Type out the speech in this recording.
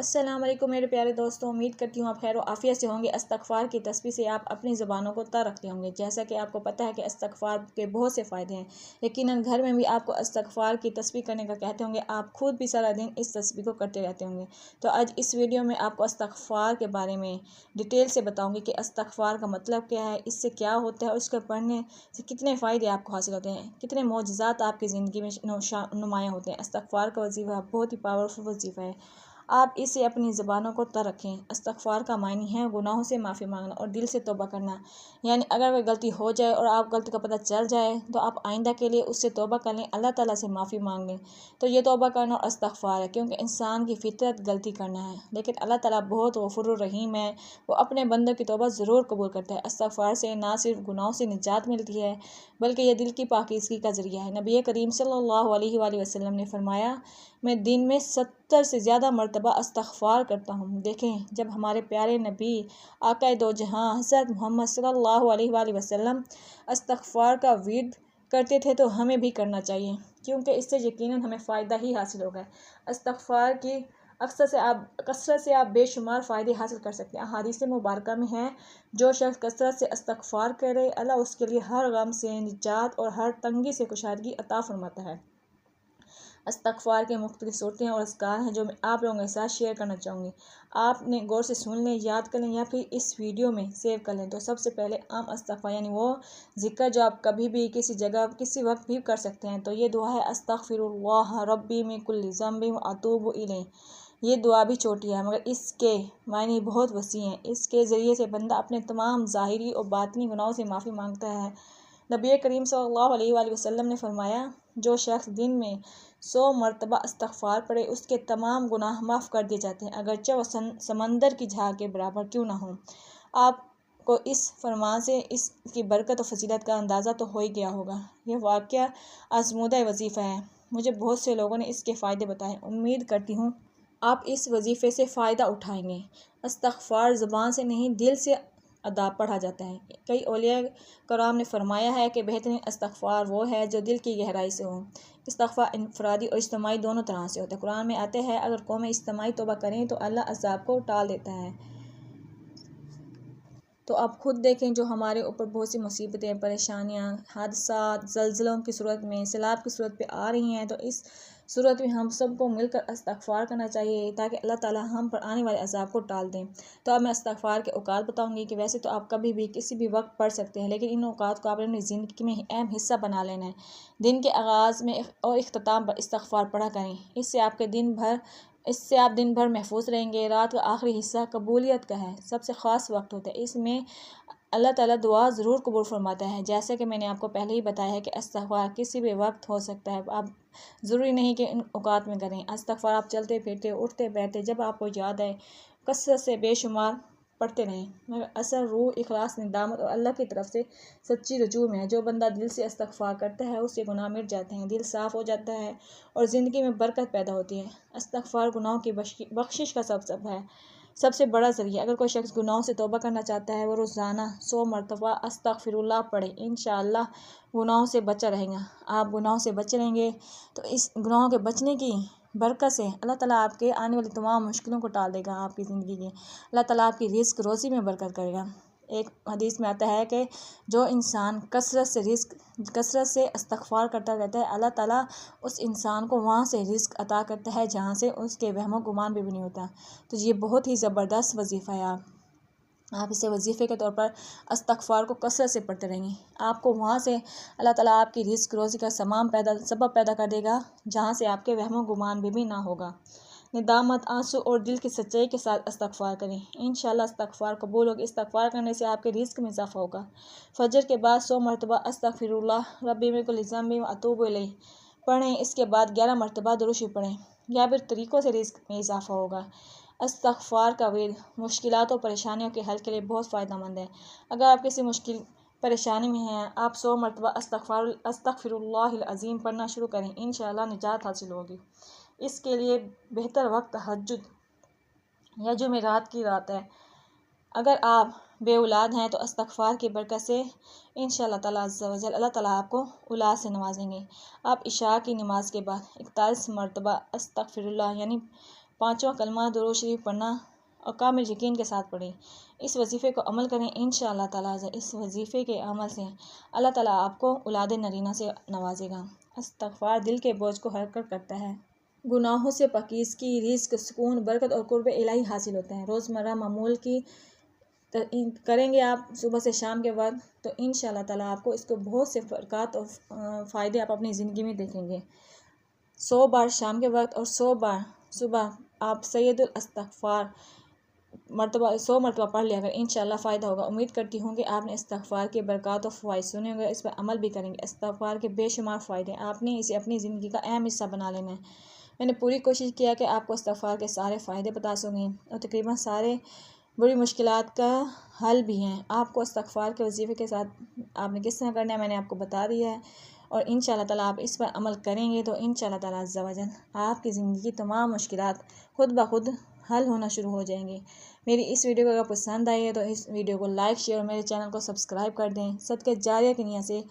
अस्सलाम वालेकुम मेरे प्यारे दोस्तों, उम्मीद करती हूँ आप खैर आफियत से होंगे। इस्तग़फ़ार की तस्बीह से आप अपनी ज़ुबानों को तर रखते होंगे। जैसा कि आपको पता है कि इस्तग़फ़ार के बहुत से फ़ायदे हैं। यकीनन घर में भी आपको इस्तग़फ़ार की तस्बीह करने का कहते होंगे, आप खुद भी सारा दिन इस तस्बीह को करते रहते होंगे। तो आज इस वीडियो में आपको इस्तग़फ़ार के बारे में डिटेल से बताऊँगी कि इस्तग़फ़ार का मतलब क्या है, इससे क्या होता है और इसको पढ़ने से कितने फ़ायदे आपको हासिल होते हैं, कितने मौजज़ात आपकी ज़िंदगी में नुमायाँ होते हैं। इस्तग़फ़ार का वजीफ़ा बहुत ही पावरफुल वजीफ़ा है। आप इसे अपनी ज़बानों को तर रखें। इस्तग़फ़ार का मानी है गुनाहों से माफ़ी मांगना और दिल से तौबा करना। यानी अगर कोई गलती हो जाए और आप गलती का पता चल जाए तो आप आइंदा के लिए उससे तौबा कर लें, अल्लाह ताला से माफ़ी मांग लें। तो ये तौबा करना और इस्तग़फ़ार है, क्योंकि इंसान की फ़ितरत गलती करना है, लेकिन अल्लाह ताला बहुत गफ़ूरुर रहीम है। वो अपने बंदों की तौबा ज़रूर कबूल करता है। इस्तग़फ़ार से ना सिर्फ गुनाहों से निजात मिलती है, बल्कि यह दिल की पाकीज़गी का ज़रिया है। नबी करीम सल्लल्लाहु अलैहि वसल्लम ने फरमाया, मैं दिन में 70 से ज़्यादा मरतबा इस्तग़फ़ार करता हूँ। देखें, जब हमारे प्यारे नबी आक़ाए दो जहां हज़रत मोहम्मद सल्लल्लाहु अलैहि वसल्लम इस्तग़फ़ार का विर्द करते थे तो हमें भी करना चाहिए, क्योंकि इससे यकीनन हमें फ़ायदा ही हासिल होगा। इस्तग़फ़ार की कसरत से आप बेशुमार फ़ायदे हासिल कर सकते हैं। अहादीस मुबारका में है, जो शख्स कसरत से इस्तग़फ़ार करे, अल्लाह उसके लिए हर गम से निजात और हर तंगी से कुशादगी अता फ़रमाता है। इस्तग़फ़ार के मुख्तलिफ़ सूरतें और अज़कार हैं जो मैं आप लोगों के साथ शेयर करना चाहूँगी। आपने गौर से सुन लें, याद कर लें या फिर इस वीडियो में सेव कर लें। तो सबसे पहले आम इस्तग़फ़ार यानी वो ज़िक्र जो आप कभी भी किसी जगह किसी वक्त भी कर सकते हैं। तो ये दुआ है, अस्तग़फ़िरुल्लाह रब्बी मिन कुल्लि ज़ंबिन व अतूबु इलैह। ये दुआ भी छोटी है मगर इसके मायने बहुत वसी हैं। इसके ज़रिए से बंदा अपने तमाम ज़ाहिरी और बातिनी गुनाहों से माफ़ी मांगता है। नबी करीम सल्लल्लाहु अलैहि वसल्लम ने फरमाया, जो शख्स दिन में 100 मरतबा इस्तग़फ़ार पढ़े, उसके तमाम गुनाह माफ़ कर दिए जाते हैं, अगरचे वह समंदर की झाग के बराबर क्यों ना हो। आपको इस फरमान से इसकी बरकत और फजीलत का अंदाज़ा तो हो ही गया होगा। यह वाक़या आज़मूदा वजीफ़ा है। मुझे बहुत से लोगों ने इसके फ़ायदे बताए। उम्मीद करती हूँ आप इस वजीफ़े से फ़ायदा उठाएंगे। इस्तग़फ़ार ज़ुबान से नहीं, दिल से अदा पढ़ा जाता है। कई औलिया कराम ने फरमाया है कि बेहतरीन इस्तग़फ़ार वो है जो दिल की गहराई से हो। इस्तग़फ़ार इनफ़रादी और इज्तिमाई दोनों तरह से होता है। कुरान में आते हैं, अगर कौमें इज्तिमाई तौबा करें तो अल्लाह अज़ाब को टाल देता है। तो आप खुद देखें, जो हमारे ऊपर बहुत सी मुसीबतें, परेशानियां, हादसात, ज़ल्ज़लों की सूरत में, सैलाब की सूरत पे आ रही हैं, तो इस सूरत में हम सबको मिलकर इस्तग़फ़ार करना चाहिए, ताकि अल्लाह ताला हम पर आने वाले अज़ाब को टाल दें। तो अब मैं इस्तग़फ़ार के औक़ात बताऊँगी कि वैसे तो आप कभी भी किसी भी वक्त पढ़ सकते हैं, लेकिन इन औक़ात को आपने अपनी ज़िंदगी में अहम हिस्सा बना लेना है। दिन के आगाज़ में और इख्तिताम पर इस्तग़फ़ार पढ़ा करें। इससे आप दिन भर महफूज रहेंगे। रात का आखिरी हिस्सा कबूलियत का है, सबसे ख़ास वक्त होता है। इसमें अल्लाह ताला दुआ ज़रूर कबूल फरमाता है। जैसे कि मैंने आपको पहले ही बताया है कि इस्तग़फ़ार किसी भी वक्त हो सकता है। आप ज़रूरी नहीं कि इन औक़ात में करें। इस्तग़फ़ार आप चलते फिरते, उठते बैठते, जब आपको याद आए, कसरत से बेशुमार पढ़ते रहें। मगर असल रूह इखलास, निदामत और अल्लाह की तरफ से सच्ची रुजू में है। जो बंदा दिल से इस्तग़फ़ार करता है, उससे गुनाह मिट जाते हैं, दिल साफ़ हो जाता है और ज़िंदगी में बरकत पैदा होती है। इस्तग़फ़ार गुनाहों की बख्शिश का सबसे बड़ा ज़रिया। अगर कोई शख्स गुनाहों से तौबा करना चाहता है, वो रोज़ाना 100 मरतबा अस्तग़फ़िरुल्लाह पढ़े, इंशाअल्लाह गुनाहों से बचा रहेगा। आप गुनाहों से बचे रहेंगे तो इस गुनाहों के बचने की बरकत से अल्लाह ताला आपके आने वाली तमाम मुश्किलों को टाल देगा। आपकी ज़िंदगी के अल्लाह ताला आपकी रिज़्क़ रोज़ी में बरकत करेगा। एक हदीस में आता है कि जो इंसान कसरत से इस्तग़फ़ार करता रहता है, अल्लाह ताला उस इंसान को वहाँ से रिज़्क़ अता करता है जहाँ से उसके वहमो गुमान भी नहीं होता। तो ये बहुत ही ज़बरदस्त वजीफ़ा है। आप इसे वजीफ़े के तौर पर इस्तग़फ़ार को कसरत से पढ़ते रहेंगे। आपको वहाँ से अल्लाह ताला आपकी रिज़्क़ रोज़ी का सबब पैदा कर देगा, जहाँ से आपके वहमो गुमान भी ना होगा। निदामत, आंसू और दिल की सच्चाई के साथ इस्तग़फ़ार करें, इंशाअल्लाह इस्तग़फ़ार कबूल होगी। इस्तग़फ़ार करने से आपके रिज़्क़ में इज़ाफ़ा होगा। फ़जर के बाद 100 मरतबा अस्तग़फ़िरुल्लाह रब्बी मिन कुल्लि ज़ंबिन व अतूबु इलैह पढ़ें। इसके बाद 11 मरतबा दुरूद शरीफ पढ़ें। या फिर तरीक़ों से रिज़्क़ में इज़ाफ़ा होगा। इस्तग़फ़ार का विर्द मुश्किलात और परेशानियों के हल के लिए बहुत फ़ायदेमंद है। अगर आप किसी मुश्किल परेशानी में हैं, आप 100 मरतबा अस्तग़फ़िरुल्लाहिल अज़ीम पढ़ना शुरू करें, इंशाअल्लाह निजात हासिल होगी। इसके लिए बेहतर वक्त तहज्जुद या जुमेरात की रात है। अगर आप बेऔलाद हैं तो इस्तग़फ़ार की बरकत से इंशाअल्लाह ताला अज़्ज़ा वजल अल्लाह ताला आपको औलाद से नवाजेंगे। आप इशा की नमाज के बाद 41 मरतबा अस्तग़फ़िरुल्लाह यानी 5वां कलमा दुरूद शरीफ पढ़ना और कामिल यकीन के साथ पढ़ें। इस वजीफ़े को अमल करें, इंशाअल्लाह ताला इस वजीफ़े के अमल से अल्लाह ताला आपको औलाद नरीना से नवाजेगा। इस्तग़फ़ार दिल के बोझ को हल्का करता है। गुनाहों से पाकीज़गी, रिज़्क़, सुकून, बरकत और क़ुर्ब इलाही हासिल होते हैं। रोज़मर्रा मामूल की करेंगे आप सुबह से शाम के वक्त, तो इंशाअल्लाह ताला आपको इसको बहुत से फ़र्क़ात और फ़ायदे आप अपनी ज़िंदगी में देखेंगे। 100 बार शाम के वक्त और 100 बार सुबह आप सैयदुल इस्तग़फ़ार मरतबा 100 मरतबा पढ़ लिया अगर इंशाअल्लाह फ़ायदा होगा। उम्मीद करती हूँ कि आपने इस्तग़फ़ार के बरक़ात और फ़वाइद सुने होंगे, इस पर अमल भी करेंगे। इस्तग़फ़ार के बेशुमार फ़ायदे, आपने इसे अपनी ज़िंदगी का अहम हिस्सा बना लेना है। मैंने पूरी कोशिश किया कि आपको इस्तग़फ़ार के सारे फ़ायदे बता सकूँ और तकरीबन सारे बड़ी मुश्किलात का हल भी हैं। आपको इस्तग़फ़ार के वजीफ़े के साथ आपने किस तरह करना है मैंने आपको बता दिया है और इंशाअल्लाह ताला आप इस पर अमल करेंगे तो इंशाअल्लाह ताला अज़्ज़ा वजल आपकी ज़िंदगी की तमाम मुश्किलात खुद ब खुद हल होना शुरू हो जाएंगे। मेरी इस वीडियो को अगर पसंद आई है तो इस वीडियो को लाइक शेयर और मेरे चैनल को सब्सक्राइब कर दें। सदक़े जारिया की नियत से